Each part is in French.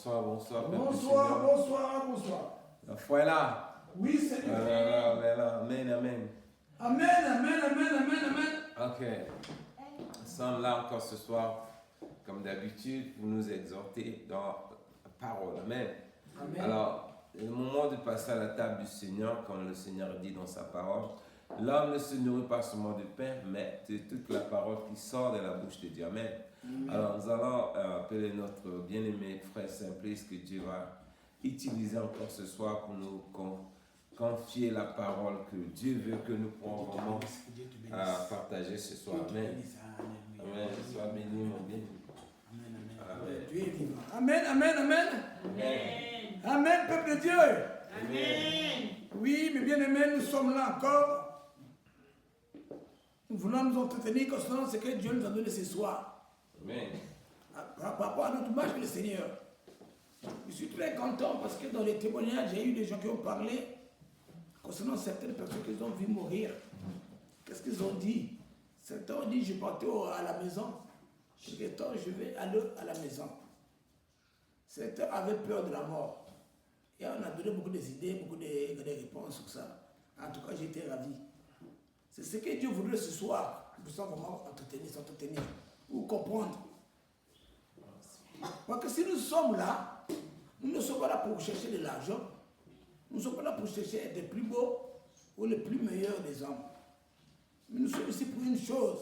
Bonsoir, bonsoir. Bonsoir, bonsoir, bonsoir. La foi est là. Oui, Seigneur. Amen, amen. Amen, amen, amen, amen, amen. Ok. Nous sommes là encore ce soir, comme d'habitude, pour nous exhorter dans la parole. Amen. Amen. Alors, le moment de passer à la table du Seigneur, comme le Seigneur dit dans sa parole, l'homme ne se nourrit pas seulement de pain, mais de toute la parole qui sort de la bouche de Dieu. Amen. Alors, nous allons appeler notre bien-aimé frère Simplice que Dieu va utiliser encore ce soir pour nous confier la parole que Dieu veut que nous pourrons vraiment partager ce soir. Amen. Amen. Sois béni, mon bien. Amen. Dieu est vivant. Amen, amen, amen. Amen. Amen, peuple de Dieu. Amen. Oui, mes bien-aimés, nous sommes là encore. Nous voulons nous entretenir concernant ce que Dieu nous a donné ce soir. Amen. Par rapport à notre marche avec le Seigneur. Je suis très content parce que dans les témoignages, j'ai eu des gens qui ont parlé concernant certaines personnes qui ont vu mourir. Qu'est-ce qu'ils ont dit? Certains ont dit, je partais à la maison. Quelque temps, je vais aller à la maison. Certains avaient peur de la mort. Et on a donné beaucoup d'idées, beaucoup de réponses sur ça. En tout cas, j'étais ravi. C'est ce que Dieu voudrait ce soir. Nous sommes vraiment s'entretenir, ou comprendre. Parce que si nous sommes là, nous ne sommes pas là pour chercher de l'argent. Nous ne sommes pas là pour chercher être les plus beaux ou les plus meilleurs des hommes. Mais nous sommes ici pour une chose,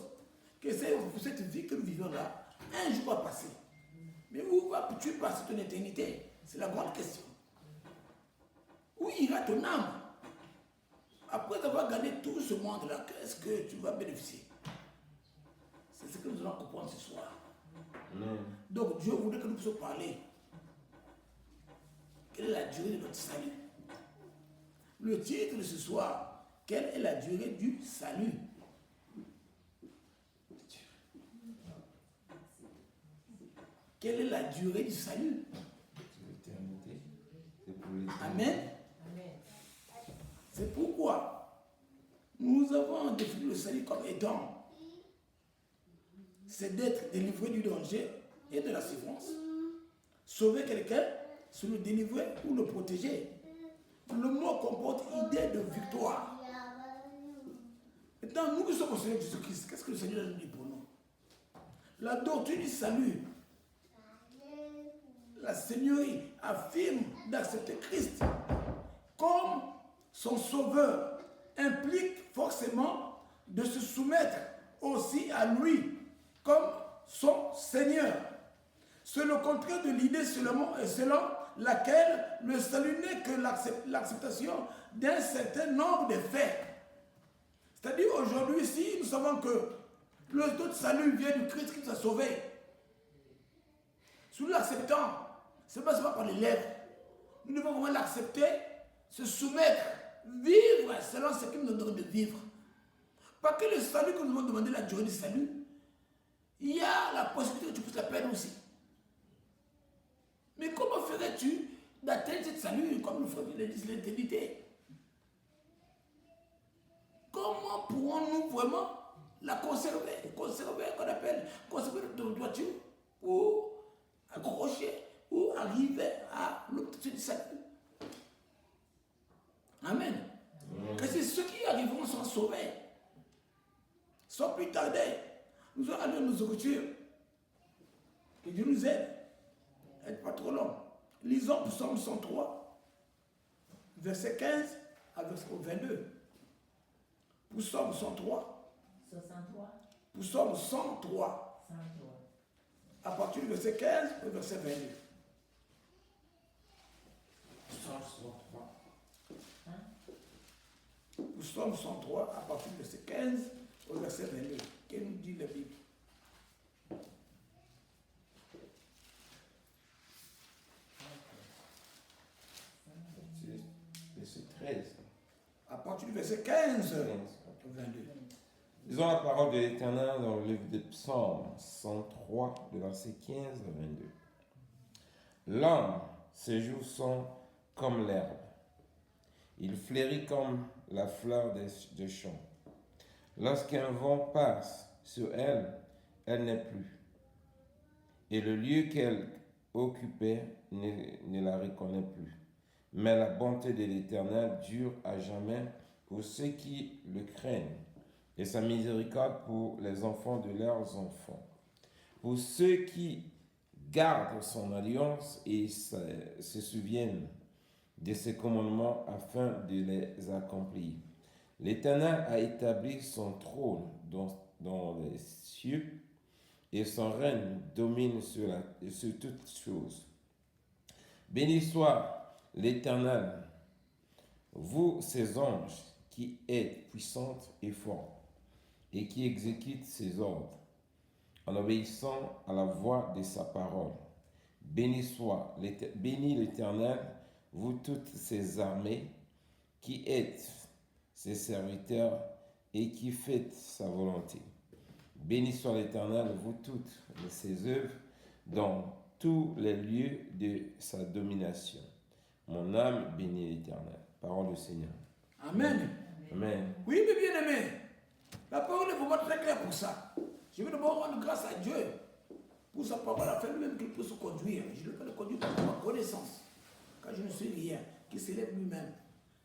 que c'est pour cette vie que nous vivons là, un jour va passer. Mais où vas-tu passer ton éternité? C'est la grande question. Où ira ton âme? Après avoir gagné tout ce monde-là, qu'est-ce que tu vas bénéficier? C'est ce que nous allons comprendre ce soir. Donc Dieu voudrait que nous puissions parler. Quelle est la durée de notre salut? Le titre de ce soir, quelle est la durée du salut? Quelle est la durée du salut? Amen. C'est pourquoi nous avons défini le salut comme étant, c'est d'être délivré du danger et de la souffrance. Sauver quelqu'un, c'est le délivrer ou le protéger. Le mot comporte idée de victoire. Maintenant, nous qui sommes au Seigneur Jésus-Christ, qu'est-ce que le Seigneur nous dit pour nous? La doctrine du salut, la Seigneurie affirme d'accepter Christ comme son sauveur, implique forcément de se soumettre aussi à lui comme son Seigneur. C'est le contraire de l'idée selon laquelle le salut n'est que l'acceptation d'un certain nombre de faits. C'est-à-dire aujourd'hui, si nous savons que notre salut vient du Christ qui nous a sauvés, si nous l'acceptons, ce n'est pas seulement par les lèvres, nous devons vraiment l'accepter, se soumettre, vivre selon ce qu'il nous demande de vivre. Pas que le salut que nous avons demandé, la durée du salut, il y a la possibilité que tu puisses la perdre aussi. Mais comment ferais-tu d'atteindre cette salut comme le dit l'éternité? Comment pourrons-nous vraiment la conserver? Conserver, qu'on appelle conserver notre voiture, ou accrocher, ou arriver à l'obtention du salut. Amen. Parce que ceux qui arriveront sont sauvés. Sans plus tarder, nous allons aller nos nourritures. Que Dieu nous aide. Être pas trop long. Lisons Psaume 103, verset 15 à verset 22. Psaume 103. 63. Psaume 103. 103. À partir du verset 15 au verset 22. Psaume 103. Psaume 103, à partir du verset 15 au verset 22. Qu'est-ce que nous dit la Bible? Verset 13. À partir du verset 15 au 22. Lisons la parole de l'Éternel dans le livre de Psaume 103, de verset 15 à 22. L'homme, ses jours sont comme l'herbe. Il fleurit comme la fleur des champs. Lorsqu'un vent passe sur elle, elle n'est plus. Et le lieu qu'elle occupée ne la reconnaît plus. Mais la bonté de l'Éternel dure à jamais pour ceux qui le craignent, et sa miséricorde pour les enfants de leurs enfants. Pour ceux qui gardent son alliance et se souviennent de ses commandements afin de les accomplir. L'Éternel a établi son trône dans les cieux, et son règne domine sur toutes choses. Béni soit l'Éternel, vous ses anges, qui êtes puissantes et forts, et qui exécutent ses ordres, en obéissant à la voix de sa parole. Béni l'Éternel, vous toutes ses armées, qui êtes ses serviteurs et qui faites sa volonté. Béni soit l'Éternel, vous toutes ses œuvres, dans tous les lieux de sa domination. Mon âme bénit l'Éternel. Parole du Seigneur. Amen. Amen. Oui, mes bien-aimés, la parole est vraiment très claire pour ça. Je veux d'abord rendre grâce à Dieu pour sa parole, afin lui-même qu'il puisse se conduire. Je ne veux pas le conduire par ma connaissance, car je ne suis rien, qui s'élève lui-même.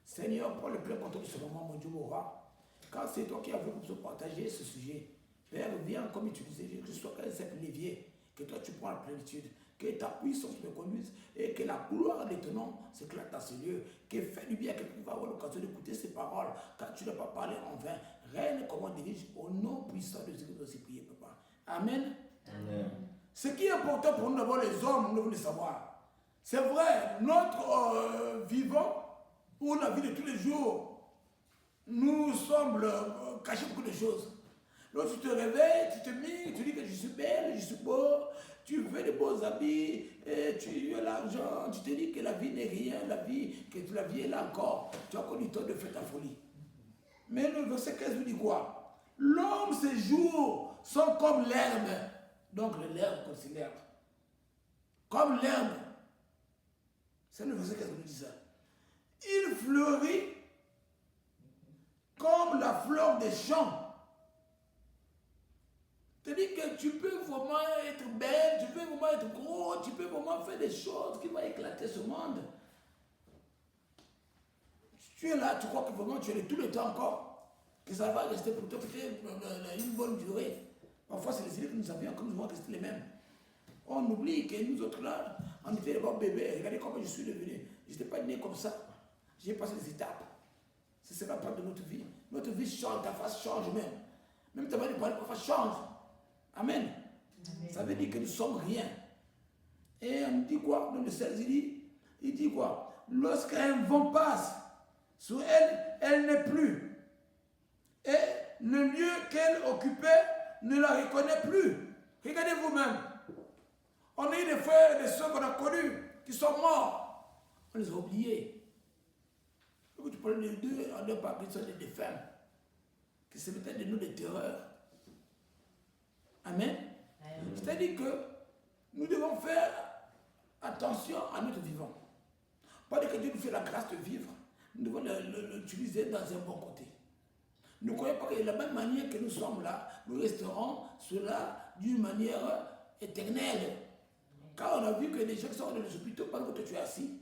Seigneur, prends le plein contrôle de ce moment, mon Dieu, mon roi, car c'est toi qui as voulu nous partager ce sujet. Père, viens comme utiliser, que ce soit un simple levier, que toi tu prends la plénitude, que ta puissance me conduise et que la gloire de ton nom s'éclate dans ce lieu, que fais du bien à quelqu'un qui va avoir l'occasion d'écouter ces paroles, car tu n'as pas parlé en vain. Règne comme on dirige au nom puissant de Jésus, nous aussi prier, papa. Amen. Amen. Ce qui est important pour nous d'abord, les hommes, nous devons le savoir. C'est vrai, notre vivant, ou la vie de tous les jours, nous semble cacher beaucoup de choses. Lorsque tu te réveilles, tu te mets, tu dis que je suis belle, je suis beau, tu veux de beaux habits, et tu as l'argent, tu te dis que la vie n'est rien, que la vie est là encore. Tu as encore du temps de faire ta folie. Mais le verset 15 nous dit quoi? L'homme, ses jours sont comme l'herbe. Donc l'herbe, c'est l'herbe. Comme l'herbe. C'est le verset 15 nous dit ça. Il fleurit comme la fleur des champs. C'est-à-dire que tu peux vraiment être belle, tu peux vraiment être gros, tu peux vraiment faire des choses qui vont éclater ce monde. Tu es là, tu crois que vraiment tu es tout le temps encore, que ça va rester pour toi peut-être une bonne durée. Parfois, c'est les idées que nous avions, que nous vont rester les mêmes. On oublie que nous autres là, on était des bons bébés. Regardez comment je suis devenu. Je n'étais pas né comme ça. J'ai passé des étapes. Ce ne sera pas de notre vie. Notre vie change, ta face change même. Même ta manière de parler, parfois change. Amen. Amen. Ça veut dire que nous ne sommes rien. Et on dit quoi? Dans le 16, il dit quoi? Lorsqu'un vent passe sur elle, elle n'est plus. Et le lieu qu'elle occupait ne la reconnaît plus. Regardez vous-même. On a eu des frères et des soeurs qu'on a connus qui sont morts. On les a oubliés. Quand tu parles de deux, on n'a pas pris ça des femmes qui se mettaient des noms de terreur. Amen. C'est-à-dire que nous devons faire attention à notre vivant. Pas que Dieu nous fait la grâce de vivre, nous devons l'utiliser dans un bon côté. Ne croyez pas que de la même manière que nous sommes là, nous resterons cela d'une manière éternelle. Car on a vu que des gens qui sortent des hôpitaux pendant que tu es assis,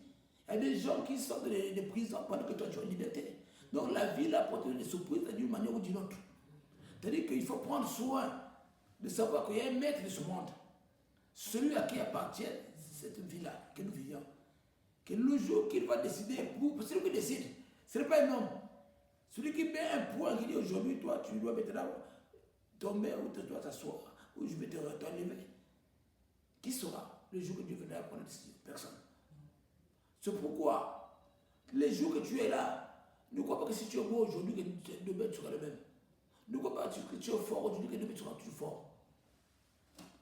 il y a des gens qui sortent des prisons pendant que toi tu es en liberté. Donc la vie là porte des surprises d'une manière ou d'une autre. C'est-à-dire qu'il faut prendre soin de savoir qu'il y a un maître de ce monde, celui à qui appartient cette vie-là que nous vivons. Que le jour qu'il va décider, c'est lui qui décide, ce n'est pas un homme. Celui qui met un point, qui dit aujourd'hui, toi, tu dois maintenant tomber ou tu dois t'asseoir, ou je vais te t'enlever. Qui sera le jour que Dieu viendra prendre la décision? Personne. C'est pourquoi, les jours que tu es là, ne crois pas que si tu es beau aujourd'hui, que demain tu seras le même. Ne crois pas que tu es fort aujourd'hui, que demain tu seras toujours fort.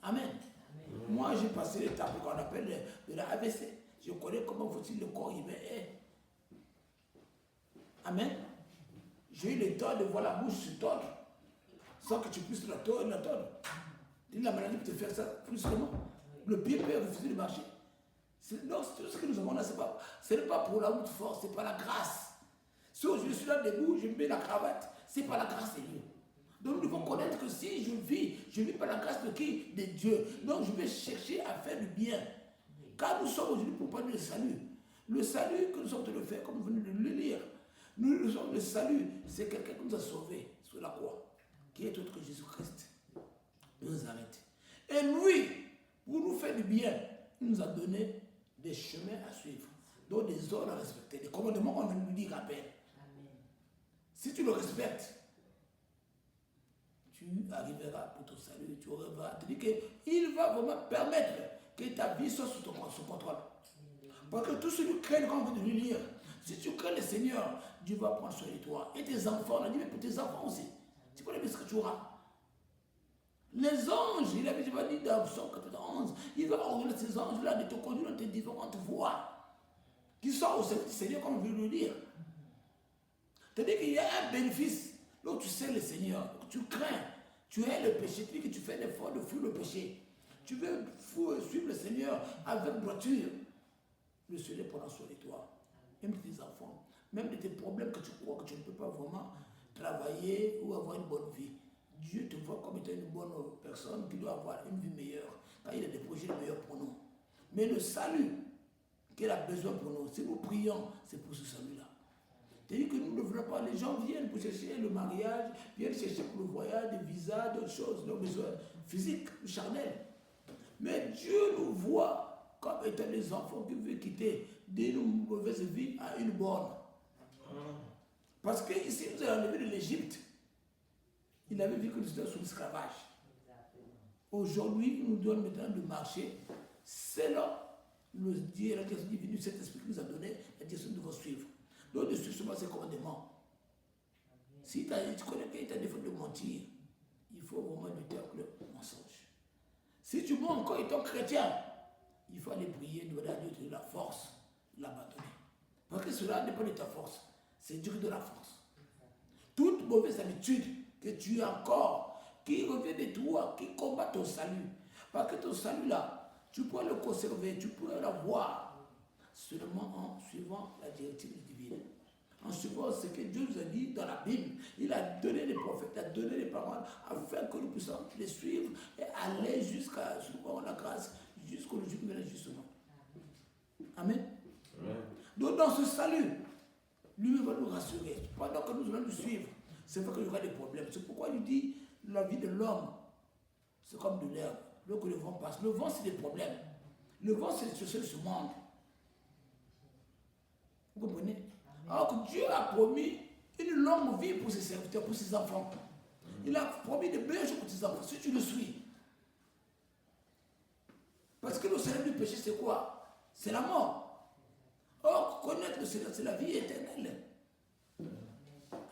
Amen. Amen. Moi, j'ai passé l'étape qu'on appelle de la AVC. Je connais comment faut-il le corps humain est. Amen. J'ai eu le temps de voir la bouche se tordre sans que tu puisses la tordre. La maladie peut te faire ça brusquement. Le pied peut refuser de marcher. Donc, tout ce que nous avons là, ce n'est pas pour la haute force, c'est pas la grâce. Si je suis là debout, je mets la cravate, c'est pas la grâce de Dieu. Donc nous devons connaître que si je vis par la grâce de qui? De Dieu. Donc je vais chercher à faire du bien. Car nous sommes aujourd'hui pour parler du salut. Le salut que nous sommes en train de faire, comme vous venez de le lire, nous sommes le salut, c'est quelqu'un qui nous a sauvés sur la croix, qui est autre que Jésus-Christ de Nazareth. Et lui, pour nous faire du bien, il nous a donné des chemins à suivre, donc des ordres à respecter, des commandements qu'on vient de nous dire à peine. Si tu le respectes, tu arriveras pour ton salut, tu arriveras. C'est-à-dire qu'il va vraiment permettre que ta vie soit sous ton contrôle. Parce que tout ce qui craint, quand on veut de lui lire, si tu crains le Seigneur, Dieu va prendre soin de toi. Et tes enfants, on a dit, mais pour tes enfants aussi, tu connais ce que tu auras. Les anges, il avait déjà dit dans Psaume 91, il va ordonner ces anges-là de te conduire dans tes différentes voies, qui sont au service du Seigneur, comme on veut le dire. C'est-à-dire qu'il y a un bénéfice. Donc tu sais le Seigneur, tu crains, tu hais le péché, tu dis que tu fais l'effort de fuir le péché. Tu veux suivre le Seigneur avec droiture. Le Seigneur prendra soin de toi, même de tes enfants, même de tes problèmes que tu crois que tu ne peux pas vraiment travailler ou avoir une bonne vie. Dieu te voit comme étant une bonne personne qui doit avoir une vie meilleure, car il a des projets meilleurs pour nous. Mais le salut qu'il a besoin pour nous, si nous prions, c'est pour ce salut-là. C'est-à-dire que nous ne voulons pas, les gens viennent pour chercher le mariage, viennent chercher pour le voyage, des visas, d'autres choses, leurs besoins physiques, charnels. Mais Dieu nous voit comme étant les enfants qui veulent quitter d'une mauvaise vie à une bonne. Parce qu'ici, nous avons enlevé de l'Égypte. Il avait vu que nous étions sous l'esclavage. Aujourd'hui, il nous donne maintenant de marcher selon le Dieu, la direction divine, cet esprit qui nous a donné, la direction de nous suivre. Donc, de suivre seulement ses commandements. Si tu connais qu'il t'a défaut de mentir, il faut vraiment lutter avec le mensonge. Si tu mens encore étant chrétien, il faut aller prier, demander à Dieu de la force, l'abandonner. Parce que cela n'est pas de ta force, c'est Dieu de la force. Toute mauvaise habitude que tu as encore, qui revient de toi, qui combat ton salut. Parce que ton salut-là, tu pourrais le conserver, tu pourrais l'avoir seulement en suivant la directive divine. En suivant ce que Dieu nous a dit dans la Bible. Il a donné les prophètes, il a donné les paroles, afin que nous puissions les suivre et aller jusqu'à la grâce, jusqu'au jour où nous allons justement. Amen. Amen. Donc dans ce salut, lui va nous rassurer. Pendant que nous allons le suivre, c'est vrai qu'il y aura des problèmes. C'est pourquoi il dit la vie de l'homme, c'est comme de l'herbe. Donc le vent passe. Le vent, c'est des problèmes. Le vent, c'est les situations de ce monde. Vous comprenez? Alors que Dieu a promis une longue vie pour ses serviteurs, pour ses enfants. Il a promis de belles choses pour ses enfants, si tu le suis. Parce que le salaire du péché, c'est quoi? C'est la mort. Or, connaître le Seigneur, c'est la vie éternelle.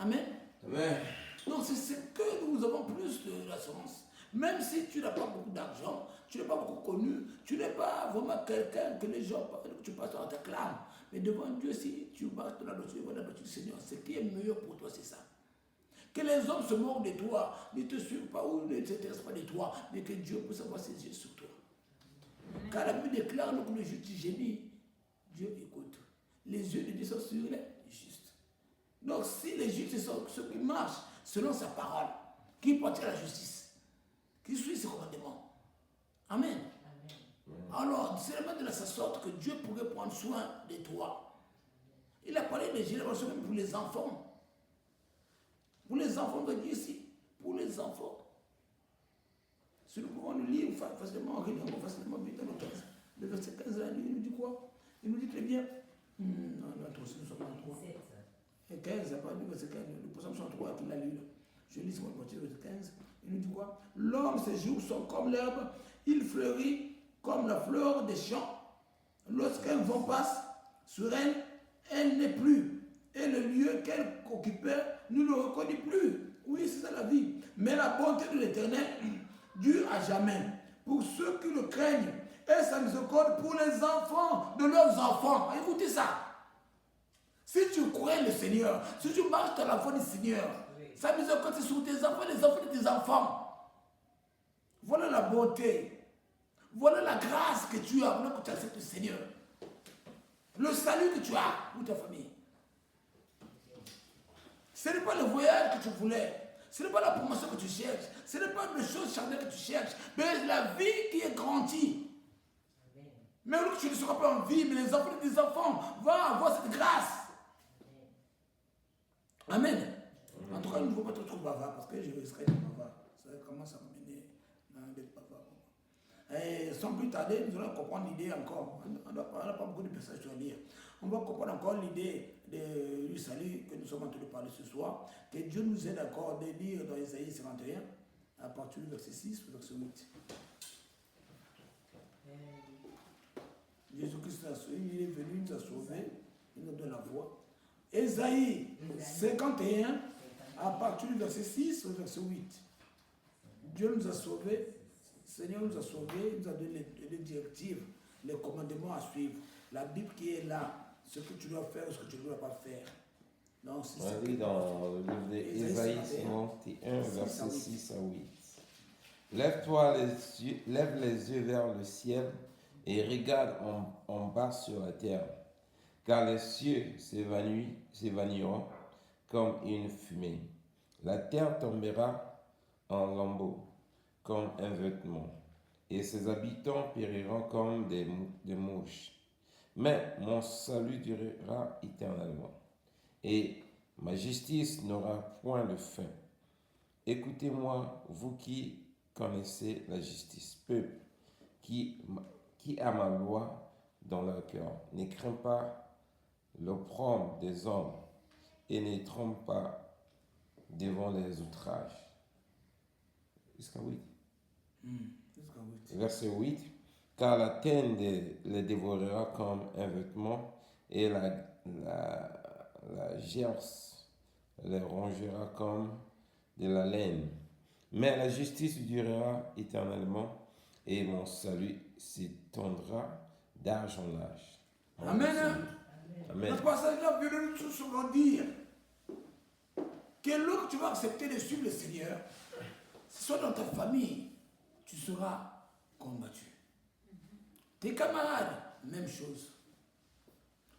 Amen. Amen. Donc, c'est ce que nous avons plus de l'assurance. Même si tu n'as pas beaucoup d'argent, tu n'es pas beaucoup connu, tu n'es pas vraiment quelqu'un que les gens, que tu passes en t'acclament. Mais devant Dieu, si tu marches dans la doctrine du Seigneur, ce qui est meilleur pour toi, c'est ça. Que les hommes se moquent de toi, ne te suivent pas ou ne s'intéressent pas de toi, mais que Dieu puisse avoir ses yeux sur toi. Car la Bible déclare que le juste génie, Dieu écoute. Les yeux de Dieu sont sur les justes. Donc si les justes sont ceux qui marchent selon sa parole, qui portent la justice, qui suivent ses commandements. Amen. Alors, c'est vraiment de la sorte que Dieu pourrait prendre soin de toi. Il a parlé de génération même pour les enfants. Pour les enfants de Dieu ici. Pour les enfants. Si nous pouvons le lire facilement, facilement vite dans le 15. Le verset 15, là, il nous dit quoi? Il nous dit très bien. Non, attention, nous sommes dans le 3. Et 15, il n'y a pas lu le verset 15. Le psaume 103 qu'il a lu là. Je lis sur mon côté, le verset 15. Il nous dit quoi? L'homme, ses jours sont comme l'herbe, il fleurit comme la fleur des champs. Lorsqu'un vent passe sur elle, elle n'est plus. Et le lieu qu'elle occupait ne le reconnaît plus. Oui, c'est ça la vie. Mais la bonté de l'Éternel dure à jamais. Pour ceux qui le craignent. Et sa miséricorde pour les enfants de leurs enfants. Écoutez ça. Si tu crois le Seigneur, si tu marches dans la voie du Seigneur, sa miséricorde c'est sur tes enfants, les enfants de tes enfants. Voilà la bonté. Voilà la grâce que tu as pour que tu acceptes le Seigneur. Le salut que tu as pour ta famille. Ce n'est pas le voyage que tu voulais. Ce n'est pas la promotion que tu cherches. Ce n'est pas les choses charnelles que tu cherches. Mais la vie qui est grandie. Mais alors que tu ne seras pas en vie, mais les enfants des enfants vont avoir cette grâce. Amen. En tout cas, il ne faut pas trop bavard parce que je serai bavard. Ça commence à m'amener d'être bavard. Et sans plus tarder, nous allons comprendre l'idée encore. On n'a pas beaucoup de passages à lire. On va comprendre encore l'idée du salut que nous sommes en train de parler ce soir. Que Dieu nous aide encore de lire dans Isaïe 51, à partir du verset 6 au verset 8. Jésus-Christ il est venu, il nous a sauvés, il nous donne la voix. Isaïe 51, à partir du verset 6 au verset 8. Dieu nous a sauvés, le Seigneur nous a sauvés, il nous a donné les directives, les commandements à suivre. La Bible qui est là, ce que tu dois faire ou ce que tu ne dois pas faire. Donc, c'est on lit dans le livre d'Ésaïe 51, verset 6 à 8. Lève-toi lève les yeux vers le ciel et regarde en bas sur la terre, car les cieux s'évanouiront comme une fumée. La terre tombera en lambeaux, comme un vêtement, et ses habitants périront comme des mouches. Mais mon salut durera éternellement, et ma justice n'aura point de fin. Écoutez-moi, vous qui connaissez la justice, peuple, qui a ma loi dans leur cœur. Ne crains pas l'opprobre des hommes et ne trompe pas devant les outrages. Jusqu'à 8. Verset 8. Car la teigne les dévorera comme un vêtement et la gerce les rongera comme de la laine. Mais la justice durera éternellement et mon salut s'étendra d'âge en âge. Amen. Amen. Ce passage-là veut nous tout souvent dire que lorsque tu vas accepter de suivre le Seigneur, si soit dans ta famille, tu seras combattu. Tes camarades, même chose.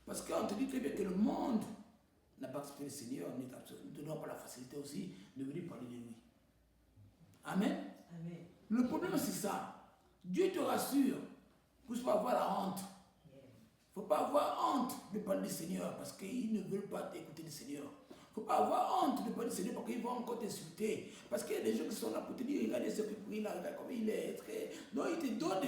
Parce qu'on te dit très bien que le monde n'a pas accepté le Seigneur, ne te donne pas la facilité aussi de venir parler de lui. Amen. Amen. Le problème, c'est ça. Dieu te rassure pour ne pas avoir la honte. Il ne faut pas avoir honte de parler du Seigneur parce qu'ils ne veulent pas t'écouter du Seigneur. Il ne faut pas avoir honte de parler du Seigneur parce qu'ils vont encore t'insulter. Parce qu'il y a des gens qui sont là pour te dire, regardez ce qu'il a, regarde comment il est. Donc, ils te donnent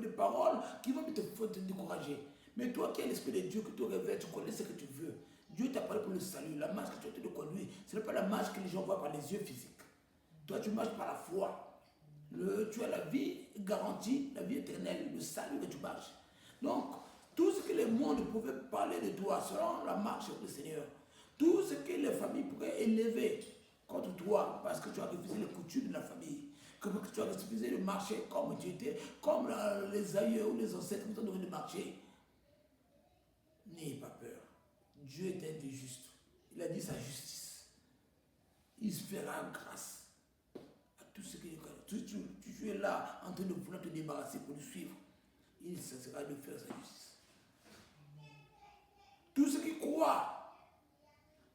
des paroles qui vont te décourager. Mais toi qui as l'Esprit de Dieu, que tu révèles, tu connais ce que tu veux. Dieu t'a parlé pour le salut. La marche que tu as été de conduire, ce n'est pas la marche que les gens voient par les yeux physiques. Toi, tu marches par la foi. Tu as la vie garantie, la vie éternelle, le salut que tu marches. Donc, tout ce que le monde pouvait parler de toi selon la marche avec le Seigneur, tout ce que les familles pourraient élever contre toi parce que tu as refusé les coutumes de la famille, que tu as refusé de marcher comme tu étais, comme les aïeux ou les ancêtres qui t'ont donné de marcher. N'ayez pas peur. Dieu est un Dieu juste. Il a dit sa justice. Il se fera grâce. Tout ce que tu es là en train de vouloir te débarrasser pour le suivre, il cessera de faire sa justice. Tous ceux qui croient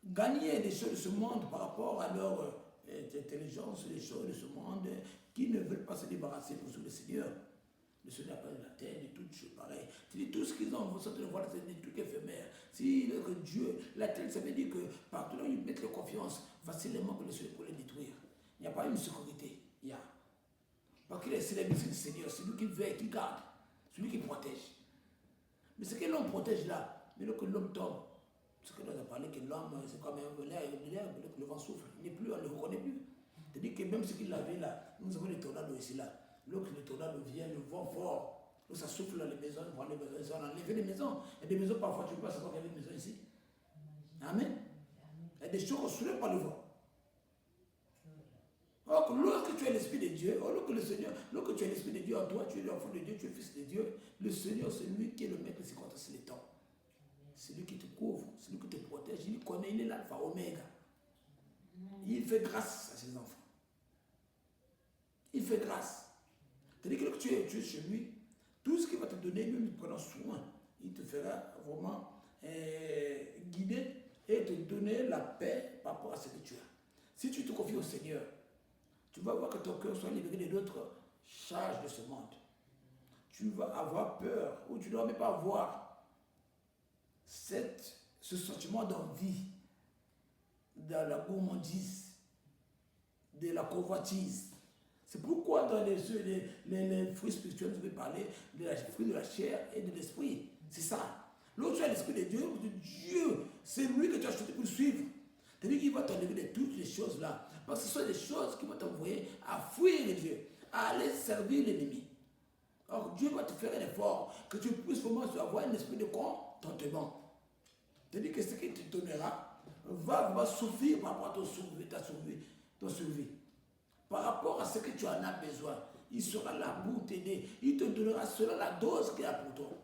gagner des choses de ce monde par rapport à leur intelligence, les choses de ce monde, qui ne veulent pas se débarrasser pour suivre le Seigneur. Le Seigneur appelle la terre et toutes choses pareilles. Tu dis tout ce qu'ils ont, vous sortez de voir, c'est des trucs éphémères. Si que Dieu, la terre, ça veut dire que partout là où ils mettent leur confiance, facilement que le Seigneur peut les détruire. Il n'y a pas une sécurité. Il y a. Parce qu'il est célèbre, c'est le Seigneur, c'est lui qui veille, qui garde, c'est lui qui protège. Mais ce que l'homme protège là, mais lorsque l'homme tombe, ce que nous avons parlé, que l'homme, c'est comme un l'air, le vent souffle, il n'est plus, on ne le reconnaît plus. C'est-à-dire que même ce qu'il avait là, nous avons des tornados ici là. Lorsque le tornado vient, le vent fort, lorsque ça souffle dans les maisons, on prend les maisons, on a enlevé les maisons. Il y a des maisons parfois, tu ne peux pas savoir qu'il y a des maisons ici. Amen. Il y a des choses qu'on soulève par le vent. Or, lorsque tu es l'Esprit de Dieu, lorsque tu es l'Esprit de Dieu en toi, tu es l'enfant de Dieu, tu es le Fils de Dieu, le Seigneur, c'est lui qui est le maître des circonstances et les temps. C'est lui qui te couvre, c'est lui qui te protège, il connaît, il est l'alpha, oméga. Il fait grâce à ses enfants. Il fait grâce. C'est-à-dire que lorsque tu es chez lui, tout ce qu'il va te donner, même prenant soin, il te fera vraiment guider et te donner la paix par rapport à ce que tu as. Si tu te confies au Seigneur, tu vas voir que ton cœur soit libéré de d'autres charges de ce monde. tu vas avoir peur, ou tu ne dois même pas avoir ce sentiment d'envie, de la gourmandise, de la convoitise. C'est pourquoi dans les fruits spirituels, je vais parler des fruits de la chair et de l'esprit. C'est ça. L'autre, tu as l'esprit de Dieu, c'est lui que tu as choisi pour suivre. C'est-à-dire qu'il va t'enlever de toutes les choses là. Parce que ce sont des choses qui vont t'envoyer à fuir Dieu, à aller servir l'ennemi. Alors Dieu va te faire un effort, que tu puisses vraiment avoir un esprit de contentement. C'est-à-dire que ce qui te donnera va souffrir par rapport à ton survie. Par rapport à ce que tu en as besoin, il sera là pour t'aider. Il te donnera selon la dose qu'il a pour toi.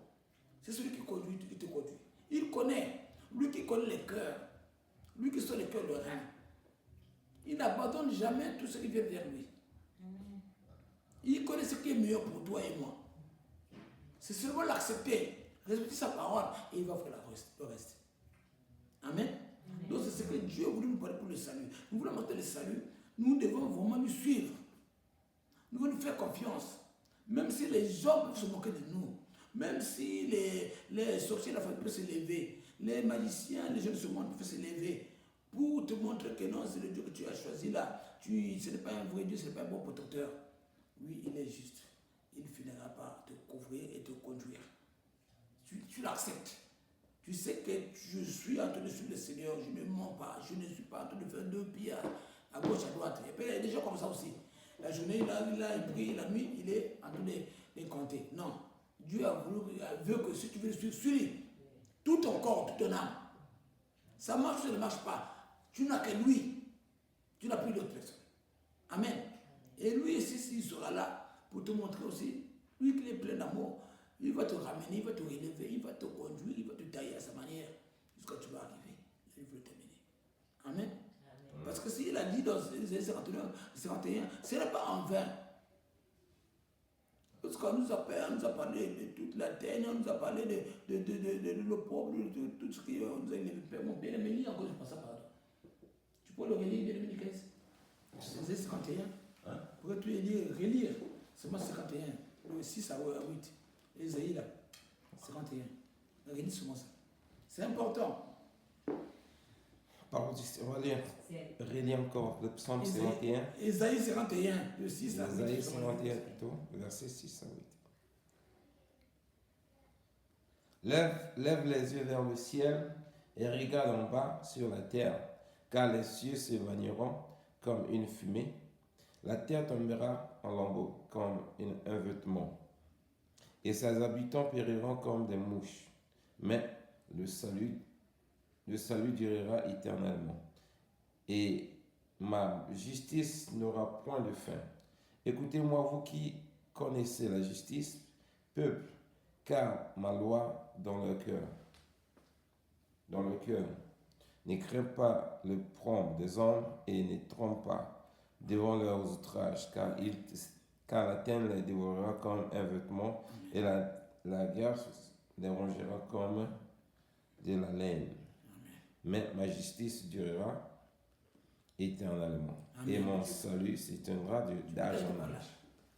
C'est celui qui te conduit. Il connaît, lui qui connaît les cœurs, lui qui sont les cœurs de rein. Il n'abandonne jamais tout ce qui vient vers lui. Il connaît ce qui est meilleur pour toi et moi. C'est seulement l'accepter, respecter sa parole et il va faire le reste. Amen. Donc c'est ce que Dieu a voulu nous parler pour le salut. Nous voulons monter le salut. Nous devons vraiment nous suivre. Nous devons nous faire confiance. Même si les hommes peuvent se moquer de nous, même si les sorciers de la famille peuvent se lever, les magiciens, les gens de ce monde peuvent se lever pour te montrer que non, c'est le Dieu que tu as choisi là. Ce n'est pas un vrai Dieu, ce n'est pas un bon protecteur. Oui, il est juste. Il finira par te couvrir et te conduire. Tu l'acceptes. Tu sais que je suis en train de suivre le Seigneur, je ne mens pas, je ne suis pas en train de faire 2 pieds à gauche, à droite. Et puis il y a des gens comme ça aussi. La journée, il prie, la nuit, il est en train de compter. Non. Dieu veut que si tu veux le suivre, suis-le. Tout ton corps, toute ton âme. Ça marche ou ça ne marche pas. Tu n'as que lui. Tu n'as plus d'autre personne. Amen. Et lui ici, il sera là pour te montrer aussi, lui qui est plein d'amour, il va te ramener, il va te relever, il va te conduire, il va te tailler à sa manière jusqu'à ce que tu vas arriver. Il veut terminer. Amen. Parce que s'il a dit dans Ésaïe 51, ce n'est pas en vain. Parce qu'on nous a parlé de toute la terre, on nous a parlé de l'opprobre, de tout ce qui nous a élevé. Mon bien aimé, lis encore, je pense à pardon. Tu peux le relire, bien aimé, 15. Ésaïe 51. Hein? Pourrais-tu relire seulement 51, le 6 à 8. Ésaïe là, 51. Relis seulement ça. C'est important. Pardon, on va lire. Relis encore le psaume 51. Ésaïe 51, le 6 à 8. Ésaïe 51 plutôt, verset 6 à 8. Lève les yeux vers le ciel et regarde en bas sur la terre, car les cieux s'évanouiront comme une fumée. La terre tombera en lambeaux comme un vêtement, et ses habitants périront comme des mouches. Mais le salut durera éternellement, et ma justice n'aura point de fin. Écoutez-moi, vous qui connaissez la justice, peuple, car ma loi dans le cœur. Ne crains pas le prompt des hommes et ne trompe pas devant leurs outrages, car la terre les dévorera comme un vêtement et la guerre les rongera comme de la laine. Mais ma justice durera éternellement. Amen. Et mon salut s'éteindra d'âge en âge.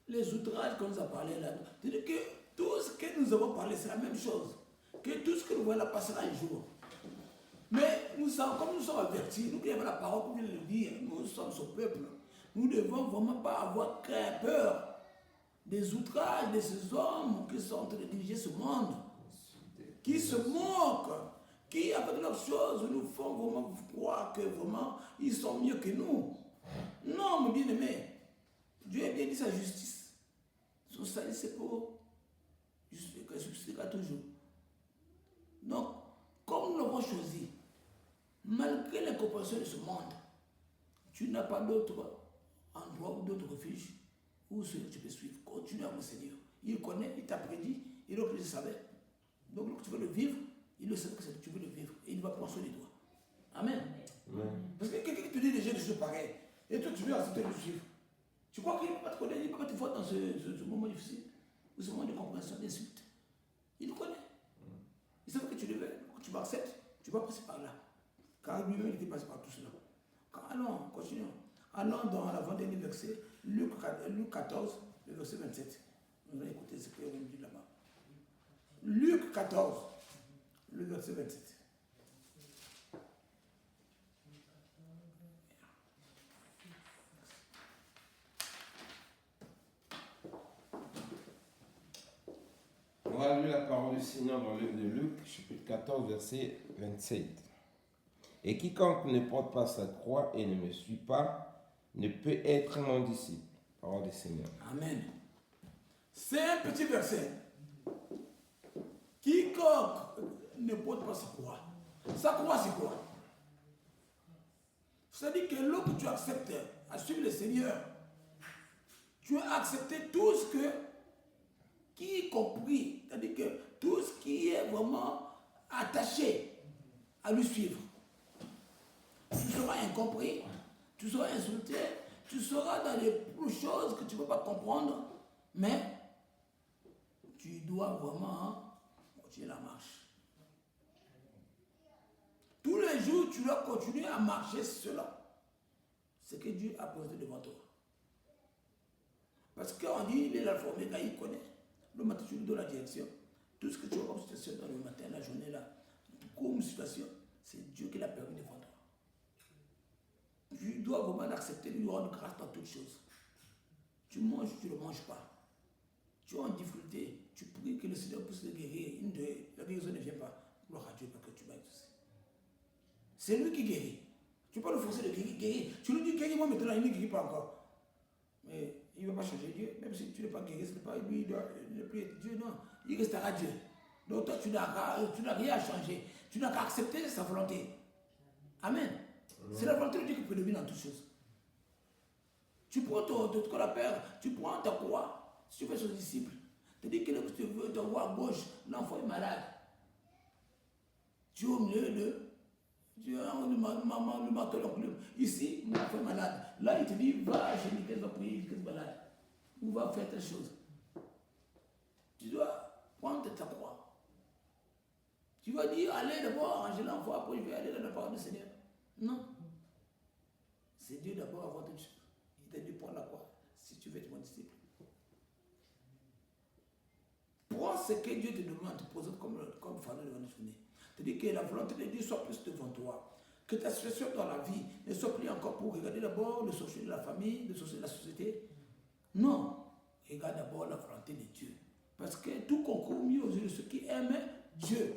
Les outrages qu'on nous a parlé là, c'est-à-dire que tout ce que nous avons parlé, c'est la même chose. Que tout ce que nous voyons là passera un jour. Mais comme nous sommes avertis, nous qui avons la parole, comme je le dire, nous sommes ce peuple. Nous ne devons vraiment pas avoir peur des outrages de ces hommes qui sont en train de diriger ce monde, qui se moquent, qui, avec leurs choses, nous font vraiment croire que vraiment, ils sont mieux que nous. Non, mon bien-aimé, Dieu a bien dit sa justice. Son salut, c'est pour justifiera toujours. Donc, comme nous l'avons choisi, malgré l'incompréhension de ce monde, tu n'as pas d'autre endroit ou d'autre refuge où tu peux suivre. Continue à mon Seigneur. Il connaît, il t'a prédit, il a que je savais. Donc, lorsque tu veux le vivre, il le sait que tu veux le vivre. Et il va prendre soin de toi. Amen. Parce que quelqu'un qui te dit déjà des choses pareilles, et toi tu veux accepter de le suivre. Tu crois qu'il ne peut pas te connaître, il ne peut pas te voir dans ce moment difficile, ou ce moment de compréhension, d'insulte. Il le connaît. Il sait que tu le veux, que tu m'acceptes, tu vas passer par là. Car lui-même, il était passé par tout cela. Allons, continuons. Allons dans l'avant-dernier verset, Luc 14, le verset 27. Nous allons écouter ce qu'on dit là-bas. Luc 14, le verset 27. On va lire la parole du Seigneur dans le livre de Luc, chapitre 14, verset 27. Et quiconque ne porte pas sa croix et ne me suit pas ne peut être mon disciple. Parole du Seigneur. Amen. C'est un petit verset. Quiconque ne porte pas sa croix. Sa croix, c'est quoi? C'est-à-dire que lorsque tu acceptes à suivre le Seigneur, tu as accepté tout ce qui est compris. C'est-à-dire que tout ce qui est vraiment attaché à lui suivre. Tu seras incompris, tu seras insulté, tu seras dans les choses que tu ne peux pas comprendre, mais tu dois vraiment continuer la marche. Tous les jours, tu dois continuer à marcher cela. Ce que Dieu a posé devant toi. Parce qu'on dit, il est la formée, il connaît. Le matin, tu lui donnes la direction. Tout ce que tu as comme situation dans le matin, la journée, là, comme situation, c'est Dieu qui l'a permis devant toi. Tu dois vraiment accepter de lui rendre grâce dans toutes choses. Tu manges, tu ne manges pas. Tu es en difficulté, tu pries que le Seigneur puisse te guérir. La guérison ne vient pas. Gloire à Dieu, parce que tu vas exaucer. C'est lui qui guérit. Tu peux le forcer de guérir. Tu lui dis guéris-moi maintenant, il ne guérit pas encore. Mais il ne va pas changer Dieu. Même si tu n'es pas guéri, ce n'est pas lui, il ne peut plus être Dieu, non. Il restera Dieu. Donc toi, tu n'as rien à changer. Tu n'as qu'à accepter sa volonté. Amen. C'est la volonté de Dieu qui peut devenir dans toutes choses. Tu prends ton appel, tu prends ta croix. Si tu fais son disciple, tu dis que tu veux te voir à gauche, l'enfant est malade. Tu es au milieu de. Tu es maman, le marteau, l'enclume. Ici, l'enfant est malade. Là, il te dit, va chez Michael, va prier, Michael est malade. Ou va faire telle chose. Tu dois prendre ta croix. Tu vas dire, allez d'abord arranger l'enfant, après je vais aller dans la parole du Seigneur. Non. C'est Dieu d'abord avant toute chose. Il t'a dit prendre la croix si tu veux être mon disciple. Prends ce que Dieu te demande, te pose comme fardeau devant la journée. Te dis que la volonté de Dieu soit plus devant toi. Que ta situation dans la vie ne soit plus encore pour regarder d'abord le social de la famille, le social de la société. Non. Regarde d'abord la volonté de Dieu. Parce que tout concourt mieux aux yeux de ceux qui aiment Dieu.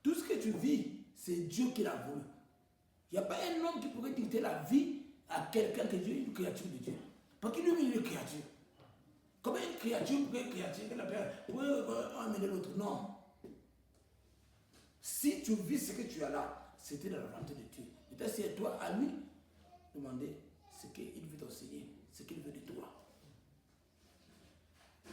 Tout ce que tu vis, c'est Dieu qui l'a voulu. Il n'y a pas un homme qui pourrait dicter la vie à quelqu'un que Dieu est une créature de Dieu. Parce qu'il lui est une créature. Comment une créature pourrait emmener l'autre? Non. Si tu vis ce que tu as là, c'était dans la volonté de Dieu. Peut-être c'est toi à lui demander ce qu'il veut t'enseigner, ce qu'il veut de toi.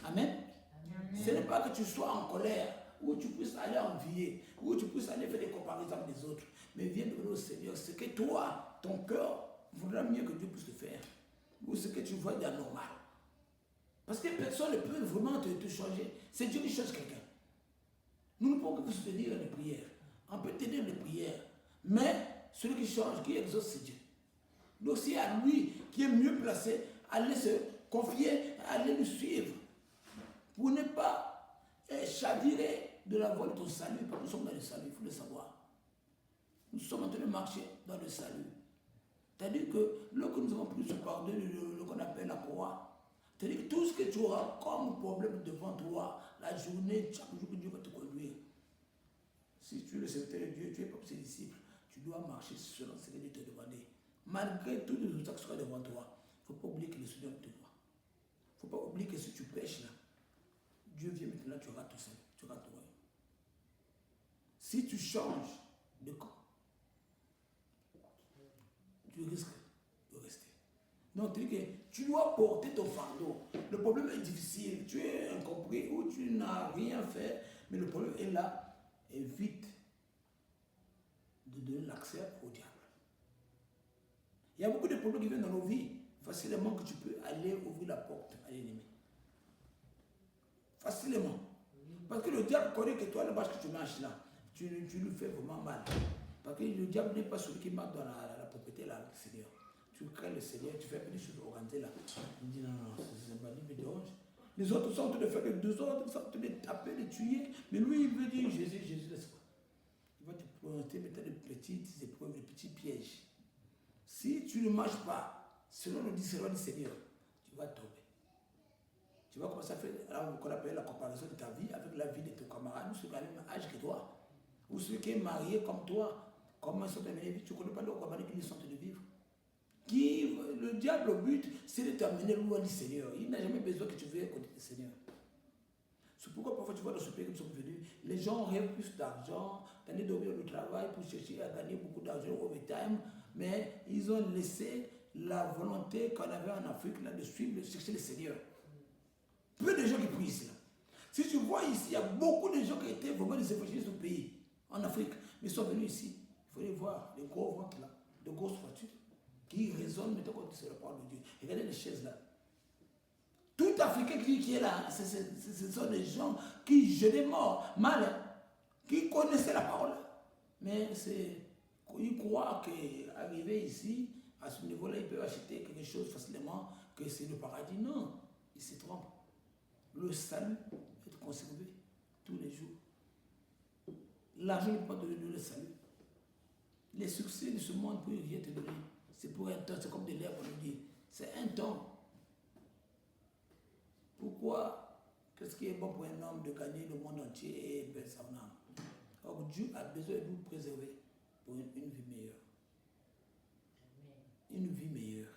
Amen. Amen. Ce n'est pas que tu sois en colère, ou tu puisses aller envier, ou tu puisses aller faire des comparaisons avec les autres. Mais viens demander au Seigneur ce que toi, ton cœur, voudra mieux que Dieu puisse te faire. Ou ce que tu vois d'anormal. Parce que personne ne peut vraiment te changer. C'est Dieu qui change quelqu'un. Nous ne pouvons que soutenir les prières. On peut t'aider les prières. Mais celui qui change, qui exauce, c'est Dieu. Donc c'est à lui qui est mieux placé, aller se confier, aller le suivre. Pour ne pas chavirer de la voie de ton salut. Parce que nous sommes dans le salut, il faut le savoir. Nous sommes en train de marcher dans le salut. C'est-à-dire que lorsque nous avons pris ce pardon, le qu'on appelle la croix, c'est-à-dire que tout ce que tu auras comme problème devant toi, la journée, chaque jour que Dieu va te conduire. Si tu es le serviteur de Dieu, tu es comme ses disciples, tu dois marcher selon ce que Dieu t'a demandé. Malgré tous les résultats qui seront devant toi, il ne faut pas oublier que le Seigneur te voit. Il ne faut pas oublier que si tu prêches là, Dieu vient maintenant, tu auras tout seul, tu auras tout. Si tu changes de camp, tu risques de rester. Donc, tu dois porter ton fardeau. Le problème est difficile, tu es incompris ou tu n'as rien fait, mais le problème est là. Évite de donner l'accès au diable. Il y a beaucoup de problèmes qui viennent dans nos vies, facilement que tu peux aller ouvrir la porte à l'ennemi. Facilement. Parce que le diable connaît que toi, la bâche que tu marches là, tu lui fais vraiment mal. Parce que le diable n'est pas celui qui marche dans la propriété là, avec le Seigneur. Tu crées le Seigneur, tu fais des choses organisées là. Il dit non, c'est pas dit, mais dérange. Les autres sont en train de faire les deux autres, ils sont en train de taper, de tuer. Mais lui, il veut dire Jésus, Jésus, laisse-moi. Il va te présenter maintenant de petites épreuves, de petits pièges. Si tu ne marches pas selon le discernement du Seigneur, tu vas tomber. Tu vas commencer à faire ce qu'on appelle la comparaison de ta vie avec la vie de tes camarades, ceux qui ont le même âge que toi, ou ceux qui sont mariés comme toi. Comment ils sont amenés? Tu ne connais pas leur camarades qui sont en train de vivre. Le diable, au but, c'est de t'amener loin du Seigneur. Il n'a jamais besoin que tu veuilles à côté du Seigneur. C'est pourquoi parfois tu vois dans ce pays que nous sommes venus, les gens rêvent plus d'argent, d'aller dormir au travail pour chercher à gagner beaucoup d'argent au overtime, mais ils ont laissé la volonté qu'on avait en Afrique là, de suivre, de chercher le Seigneur. Peu de gens qui prient ici. Là. Si tu vois ici, il y a beaucoup de gens qui étaient vraiment des évangélistes au pays, en Afrique, mais ils sont venus ici. Il faut les voir, les gros ventres là, de grosses voitures, qui résonnent maintenant quand c'est la parole de Dieu. Regardez les chaises là. Tout Africain qui est là, ce sont des gens qui jeûnaient mort, mal, hein, qui connaissaient la parole. Mais ils croient qu'arriver ici, à ce niveau-là, ils peuvent acheter quelque chose facilement, que c'est le paradis. Non, ils se trompent. Le salut est conservé tous les jours. L'argent ne peut pas donner le salut. Les succès de ce monde ne peuvent rien te donner. C'est pour un temps, c'est comme de l'air pour nous dire. C'est un temps. Pourquoi? Qu'est-ce qui est bon pour un homme de gagner le monde entier et perdre son âme? Or, Dieu a besoin de nous préserver pour une vie meilleure. Une vie meilleure.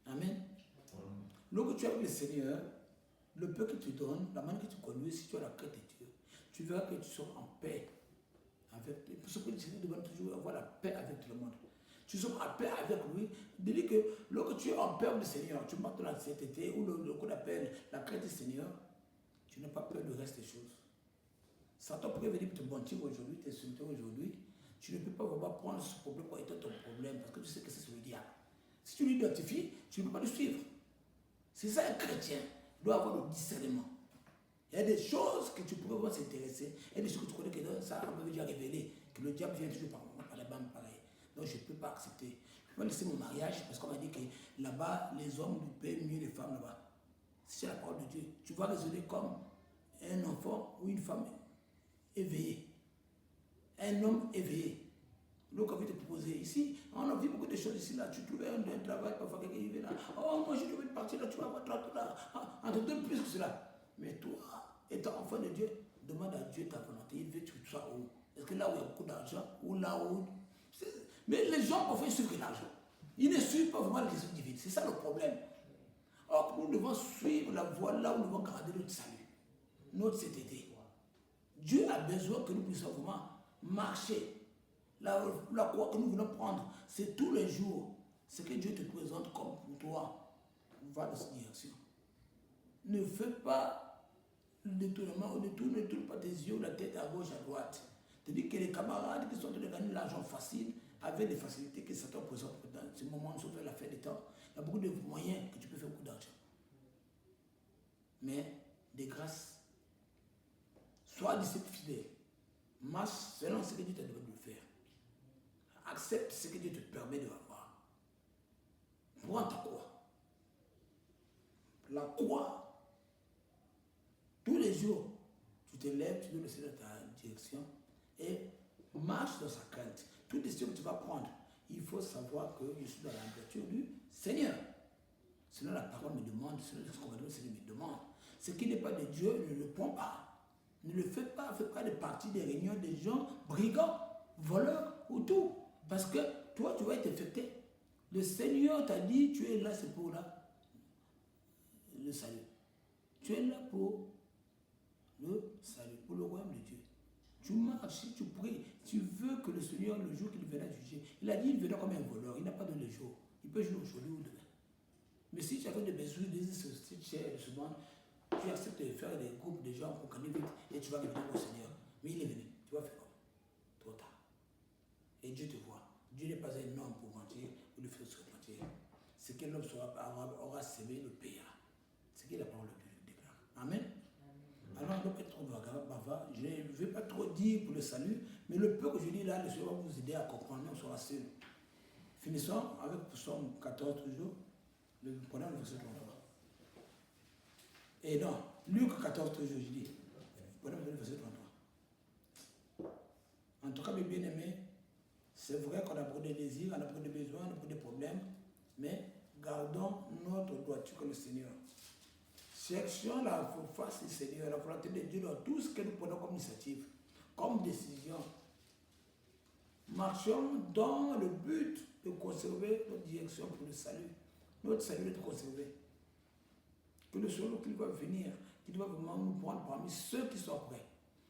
Amen. Lorsque tu es avec le Seigneur, le peu que tu donnes, la manière que tu conduis, si tu as la crainte de Dieu, tu verras que tu seras en paix avec lui. Pour ce que le Seigneur demande toujours avoir la paix avec tout le monde. Tu seras en paix avec lui. Il dit que lorsque tu es en paix avec le Seigneur, tu marches dans la sainteté ou le qu'on appelle la crainte du Seigneur, tu n'as pas peur du reste des choses. Satan pourrait venir te mentir aujourd'hui, t'insulter aujourd'hui. Tu ne peux pas vraiment prendre ce problème pour être ton problème parce que tu sais que c'est le diable. Si tu l'identifies, tu ne peux pas le suivre. C'est ça un chrétien. Il doit avoir le discernement. Il y a des choses que tu pourrais voir s'intéresser. Il y a des choses que tu connais que ça veut déjà révéler. Que le diable vient toujours par la bande pareil. Donc je ne peux pas accepter. Je ne peux pas laisser mon mariage parce qu'on m'a dit que là-bas, les hommes nous paient mieux les femmes là-bas. Si c'est la parole de Dieu, tu vas raisonner comme un enfant ou une femme éveillée. Un homme éveillé. Donc, on va te proposer ici, on a vu beaucoup de choses ici, là. Tu trouves un travail, parfois quelqu'un qui vient là. Oh, moi je devais partir là, tu vas avoir 30 là. On te donne plus que cela. Mais toi, étant enfant de Dieu, demande à Dieu ta volonté. Il veut que tu sois où? Est-ce que là où il y a beaucoup d'argent, ou là où. Mais les gens, parfois, ils suivent que l'argent. Ils ne suivent pas vraiment la question divine. C'est ça le problème. Or, nous devons suivre la voie là où nous devons garder notre salut, notre CTT. Dieu a besoin que nous puissions vraiment marcher. La croix que nous voulons prendre, c'est tous les jours. Ce que Dieu te présente comme pour toi, va dans cette direction. Ne fais pas le détournement, ne tourne pas tes yeux ou la tête à gauche, à droite. Tu dis que les camarades qui sont en train de gagner l'argent facile, avec des facilités que Satan présente dans ce moment, sauf la fin des temps, il y a beaucoup de moyens que tu peux faire beaucoup d'argent. Mais, de grâce, sois disciple fidèle. Marche selon ce que Dieu t'a demandé de faire. Accepte ce que Dieu te permet de avoir. Prends ta croix. La croix, tous les jours, tu te lèves, tu dois laisser dans ta direction et marche dans sa crainte. Toute décision que tu vas prendre, il faut savoir que je suis dans la nature du Seigneur. Selon la parole me demande, selon ce qu'on le Seigneur me demande. Ce qui n'est pas de Dieu, ne le prends pas. Ne le fais pas de partie des réunions des gens brigands, voleurs ou tout. Parce que toi, tu vas être infecté. Le Seigneur t'a dit, tu es là, c'est pour là, le salut. Tu es là pour le salut, pour le royaume de Dieu. Tu marches, tu pries, tu veux que le Seigneur, le jour qu'il viendra juger, il a dit, il viendra comme un voleur, il n'a pas donné le jour. Il peut jouer aujourd'hui ou demain. Mais si tu as des besoins, si tu es souvent, tu acceptes de faire des groupes de gens pour gagner vite et tu vas revenir au Seigneur. Mais il est venu, tu vas faire comme trop tard. Et Dieu te voit. Dieu n'est pas un homme pour mentir ou le faire se repentir. Ce que l'homme aura semé, le payera. C'est ce que la parole de Dieu déclare. Amen. Alors, on ne doit pas être trop bavard. Je ne vais pas trop dire pour le salut, mais le peu que je dis là, le Seigneur va vous aider à comprendre, on sera seul. Finissons avec Psaume 14 toujours. Prenons le verset 33. Et non, Luc 14, toujours, je dis. Voilà, verset 33. En tout cas, mes bien-aimés, c'est vrai qu'on a beaucoup de désirs, on a beaucoup de besoins, on a beaucoup de problèmes, mais gardons notre droiture comme le Seigneur. Cherchons la face du Seigneur, la volonté de Dieu dans tout ce que nous prenons comme initiative, comme décision. Marchons dans le but de conserver notre direction pour le salut. Notre salut est de conserver. Que le Seigneur qui va venir, qui doit vraiment nous prendre parmi ceux qui sont prêts,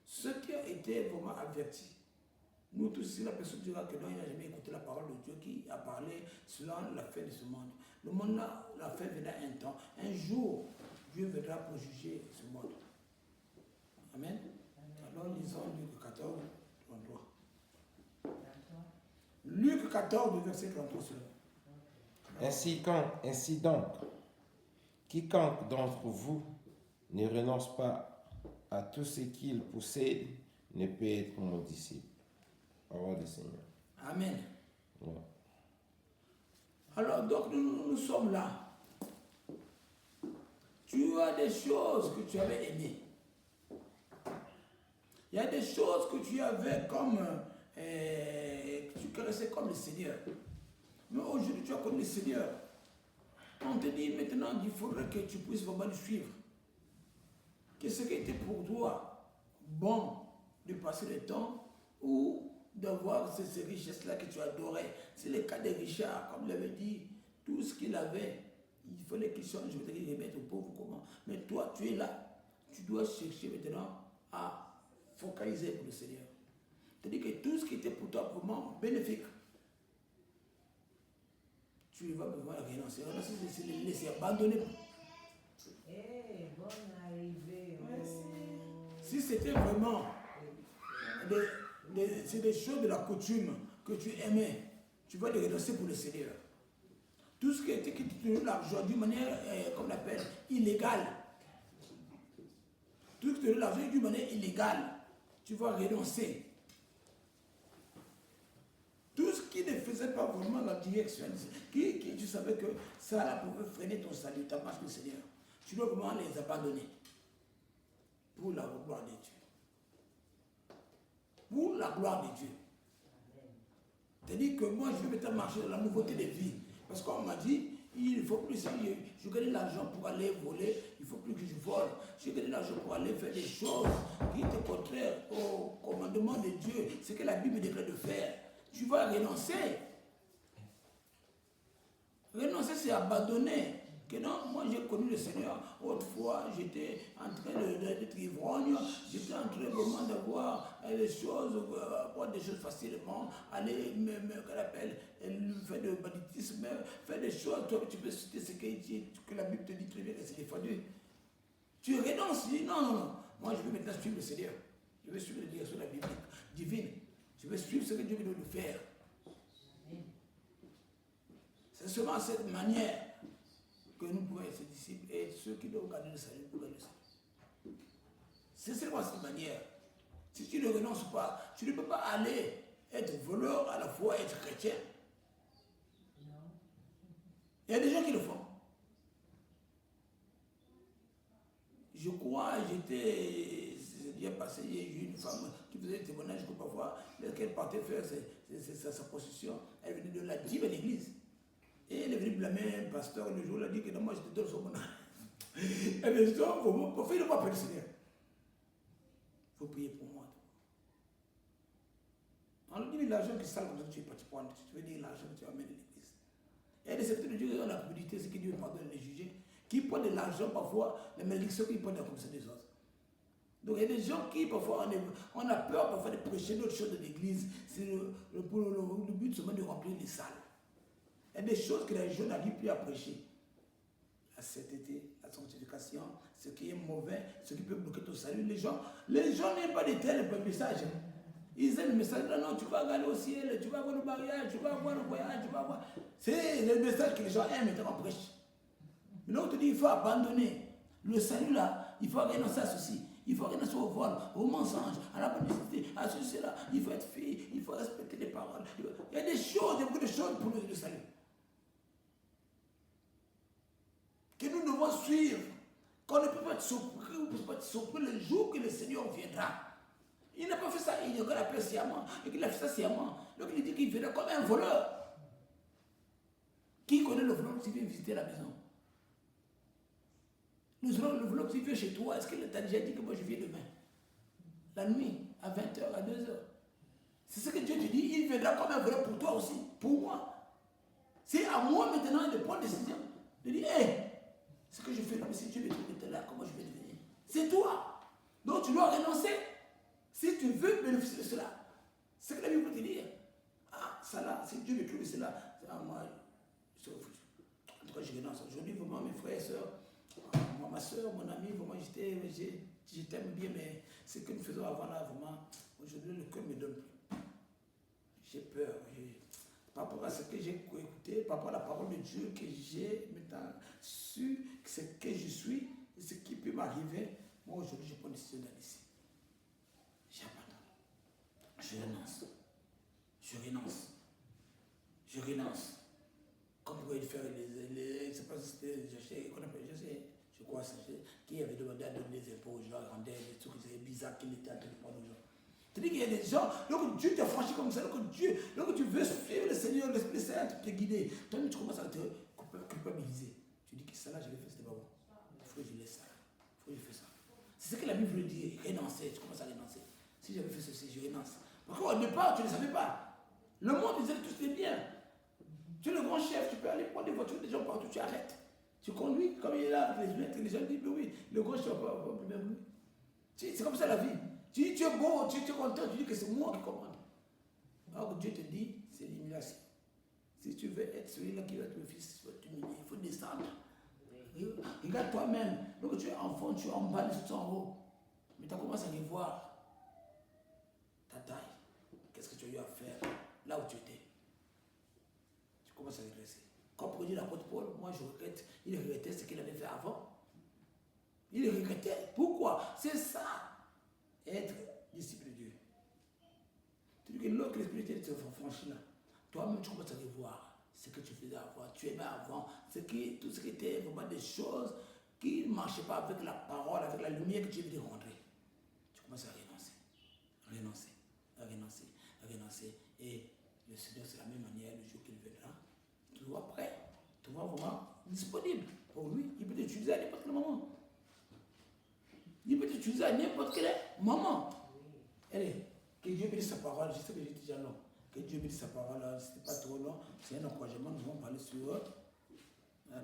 ceux qui ont été vraiment avertis. Nous tous, si la personne dira que non, il n'a jamais écouté la parole de Dieu qui a parlé selon la fin de ce monde. Le monde, la fin viendra un temps. Un jour, Dieu viendra pour juger ce monde. Amen. Alors lisons Luc 14, 33. Luc 14, verset 33 seulement. Ainsi donc, quiconque d'entre vous ne renonce pas à tout ce qu'il possède ne peut être mon disciple. Parole du Seigneur. Amen. Ouais. Alors donc nous sommes là. Tu as des choses que tu avais aimées. Il y a des choses que tu avais comme que tu caressais comme le Seigneur. Mais aujourd'hui tu as connu le Seigneur. On te dit maintenant qu'il faudrait que tu puisses vraiment le suivre. Que ce qui était pour toi bon de passer le temps ou d'avoir ces richesses-là que tu adorais. C'est le cas de Richard, comme il avait dit, tout ce qu'il avait, il fallait qu'il change, je vais te dire, il remettre aux pauvres comment. Mais toi, tu es là, tu dois chercher maintenant à focaliser pour le Seigneur. C'est-à-dire que tout ce qui était pour toi vraiment bénéfique, tu vas pouvoir renoncer. Renoncer, c'est le laisser abandonner. Bonne arrivée. Si c'était vraiment c'est des choses de la coutume que tu aimais, tu vas les renoncer pour le Seigneur. Tout ce qui était qui te donnait l'argent d'une manière, comme on appelle, illégale. Tout ce qui te donnait l'argent d'une manière illégale, tu vas renoncer. Tout ce qui ne faisait pas vraiment la direction, qui tu savais que ça là, pouvait freiner ton salut, ta marche du Seigneur, tu dois vraiment les abandonner pour la gloire de Dieu. Pour la gloire de Dieu. C'est-à-dire que moi, je vais maintenant marcher dans la nouveauté de vie. Parce qu'on m'a dit, il faut plus, je gagne l'argent pour aller voler, il faut plus que je vole. Je gagne l'argent pour aller faire des choses qui étaient contraires au commandement de Dieu, ce que la Bible déclare de faire. Tu vas renoncer. Renoncer, c'est abandonner. Que non, moi j'ai connu le Seigneur. Autrefois, j'étais en train d'être ivrogne, j'étais en train vraiment d'avoir des choses, avoir des choses facilement, aller faire de banditisme, faire des choses. Toi, tu peux citer ce que la Bible te dit très bien que c'est défendu. Tu renonces, tu dis non. Moi je vais maintenant suivre le Seigneur. Je vais suivre la direction de la Bible divine. Je vais suivre ce que Dieu veut nous faire. C'est seulement cette manière que nous pouvons être ses disciples et ceux qui doivent garder le salut pour garder le salut. C'est seulement cette manière. Si tu ne renonces pas, tu ne peux pas aller être voleur à la fois être chrétien. Il y a des gens qui le font. Je crois, c'est bien passé, il y a eu une femme qui faisait des témoignages que parfois, lorsqu'elle partait faire sa possession, elle venait de la dîme à l'église. Et elle est venue blâmer un pasteur le jour, elle a dit que non, moi je te donne son bonheur. Elle a dit, pour faire le pas, le Seigneur. Il faut prier pour moi. On lui dit l'argent qui sale comme ça, tu es parti prendre. Tu veux dire l'argent que tu amènes à l'église. Il y a des secteurs de Dieu qui ont la publicité, ce qui Dieu pardonne les juger, qui prennent de l'argent parfois, les malédictions qui prennent la commission des autres. Donc il y a des gens qui parfois, on a peur parfois de prêcher d'autres choses de l'église. C'est le but seulement de remplir les salles. Il y a des choses que les gens n'arrivent plus à prêcher. La sainteté, la sanctification, ce qui est mauvais, ce qui peut bloquer ton salut. Les gens n'aiment pas de tels messages. Ils aiment le message, non, tu vas aller au ciel, tu vas avoir le mariage, tu vas avoir le voyage, tu vas avoir... C'est le message que les gens aiment et on prêche. Mais là, on te dit, il faut abandonner. Le salut là, il faut renoncer à ceci. Il faut renoncer au vol, au mensonge, à la publicité, à ceci, là. Il faut être fille, il faut respecter les paroles. Il y a des choses, beaucoup de choses pour le salut. Que nous devons suivre, qu'on ne peut pas être surpris, ou ne peut pas être surpris le jour que le Seigneur viendra. Il n'a pas fait ça, il regarde la paix sciemment, et qu'il a fait ça sciemment. Donc il dit qu'il viendra comme un voleur. Qui connaît le voleur qui vient visiter la maison? Le voleur qui vient chez toi, est-ce qu'il t'a déjà dit que moi je viens demain? La nuit, à 20h, à 2h. C'est ce que Dieu te dit, il viendra comme un voleur pour toi aussi, pour moi. C'est à moi maintenant de prendre décision, de dire, hé, ce que je fais là, mais si Dieu me trouve là, comment je vais devenir? C'est toi. Donc tu dois renoncer. Si tu veux bénéficier de cela, c'est ce que la Bible peut te dire. Ah, ça là, si Dieu me trouve cela, moi, je suis foutu. En tout cas, je renonce. Aujourd'hui, vraiment, mes frères et sœurs, moi, ma soeur, mon ami, vraiment, je t'aime bien, mais ce que nous faisons avant là, vraiment, aujourd'hui, le cœur me donne plus. J'ai peur. Par rapport à ce que j'ai écouté, par rapport à la parole de Dieu que j'ai maintenant su, ce que je suis, et ce qui peut m'arriver, moi aujourd'hui, je prends une décision d'aller ici. J'abandonne. Je renonce. Je renonce. Je renonce. Comme vous pouvez faire les c'est pas si c'était, je crois, qui avait demandé à donner des impôts aux gens, rendait des trucs, c'était bizarre qu'il était en train de prendre aux gens. C'est-à-dire qu'il y a des gens, donc Dieu t'a franchi comme ça, donc tu veux suivre le Seigneur, l'Esprit Saint te guider. Toi, tu commences à te culpabiliser. Tu dis que ça là, je l'ai fait, c'était pas bon. Il faut que je laisse ça. Il faut que je fasse ça. C'est ce que la Bible dit, renoncer. Tu commences à renoncer. Si j'avais fait ceci, je renonce. Parce qu'au départ, tu ne savais pas. Le monde disait que tout était bien. Tu es le grand chef, tu peux aller prendre des voitures, des gens partout, tu arrêtes. Tu conduis, comme il est là avec les humains, les gens disent, oui, le grand chef va pas même lui. C'est comme ça la vie. Tu dis, tu es beau, tu es content, tu dis que c'est moi qui commande. Alors que Dieu te dit, c'est l'humiliation. Si tu veux être celui-là qui va être le fils, il faut t'humilier, il faut descendre. Regarde toi-même. Donc tu es enfant, tu es en bas, tu es en haut. Mais tu commences à revoir ta taille. Qu'est-ce que tu as eu à faire là où tu étais? Tu commences à regresser. Comme pour dire l'apôtre Paul, moi je regrette. Il regrettait ce qu'il avait fait avant. Il regrettait. Pourquoi? C'est ça. Être disciple de Dieu. Tu dis que l'autre l'esprit te franchit là. Toi-même, tu commences à revoir ce que tu faisais avant. Tu aimais avant. Tout ce qui était vraiment des choses qui ne marchaient pas avec la parole, avec la lumière que tu veux rentrer. Tu commences à renoncer. Renoncer. Renoncer. Renoncer. Et le Seigneur, c'est la même manière, le jour qu'il viendra. Tu te vois prêt. Tu te vois vraiment disponible pour lui. Il peut t'utiliser à n'importe quel moment. Il peut t'utiliser à n'importe quel moment. Allez, que Dieu bénisse sa parole. Je sais que j'ai déjà long. Que Dieu bénisse sa parole. Ce n'est pas trop long. C'est un encouragement. Nous allons parler sur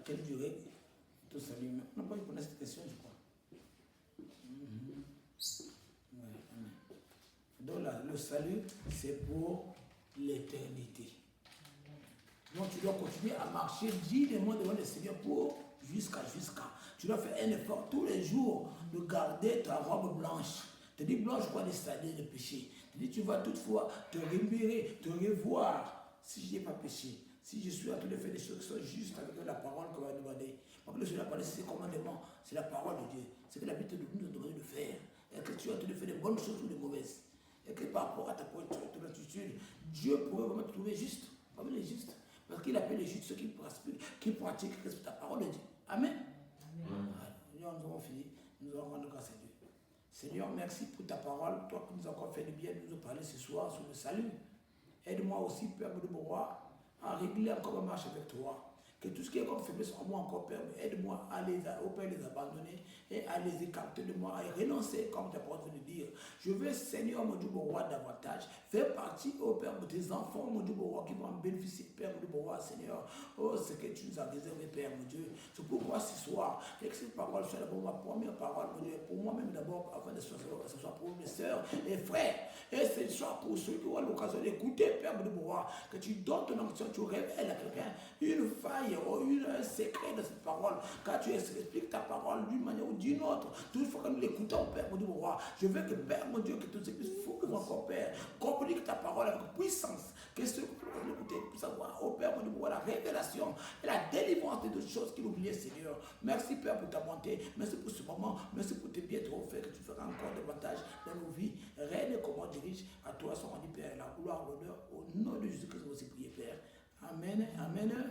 quelle durée tout ça lui. On n'a pas répondu à cette question, je crois. Donc là, le salut, c'est pour l'éternité. Donc tu dois continuer à marcher dignement devant le Seigneur pour jusqu'à. Tu dois faire un effort tous les jours de garder ta robe blanche. Tu dis blanche quoi des salés de péché. Tu dis tu vas toutefois te rémunérer, te revoir si je n'ai pas péché. Si je suis en train de faire des choses qui sont justes avec la parole qu'on va demander. Parce que le Seigneur a parlé, c'est ses commandements, c'est la parole de Dieu. C'est que la Bible nous a demandé de faire. Et que tu es en train de faire des bonnes choses ou des mauvaises. Et que par rapport à ta attitude, Dieu pourrait vraiment te trouver juste. Parmi les justes. Parce qu'il appelle les justes ceux qui pratiquent ta parole de Dieu. Amen. Nous avons fini. Nous allons rendre grâce à Dieu. Seigneur, merci pour ta parole. Toi qui nous as encore fait du bien de nous parler ce soir sur le salut. Aide-moi aussi, Père de mon roi, à régler encore ma marche avec toi. Que tout ce qui est comme faiblesse en moi encore, Père, aide-moi à au Père, les abandonner et à les écarter de moi, à renoncer, comme ta parole veut le dire. Je veux, Seigneur, mon Dieu, mon roi, davantage, faire partie, oh Père, de tes enfants, mon Dieu, mon roi, qui vont en bénéficier, Père, mon Dieu, mon roi, Seigneur. Oh, ce que tu nous as réservé, Père, mon Dieu. C'est pourquoi ce soir, et que cette parole soit d'abord ma première parole, mon Dieu, pour moi-même d'abord, afin que ce soit pour mes soeurs et frères, et ce soit pour ceux qui auront l'occasion d'écouter, Père, mon Dieu, mon roi, que tu donnes ton onction, tu révèles à quelqu'un une faille, un secret de cette parole, car tu expliques ta parole d'une manière ou d'une autre. Toutefois que nous l'écoutons, Père, mon Dieu, mon roi, je veux que, Père, mon Dieu, que tous ceux qui font encore, Père, communiquent ta parole avec puissance, que ceux qui peuvent l'écouter puissent savoir, oh Père, mon Dieu, mon roi, la révélation et la délivrance de toutes choses qu'ils oubliaient, Seigneur. Merci, Père, pour ta bonté, merci pour ce moment, merci pour tes biens trop faits que tu feras encore davantage dans nos vies. Règne et comment dirige, à toi sont rendus, Père, la gloire, l'honneur, au nom de Jésus-Christ, vous aussi prier, Père. Amen, amen.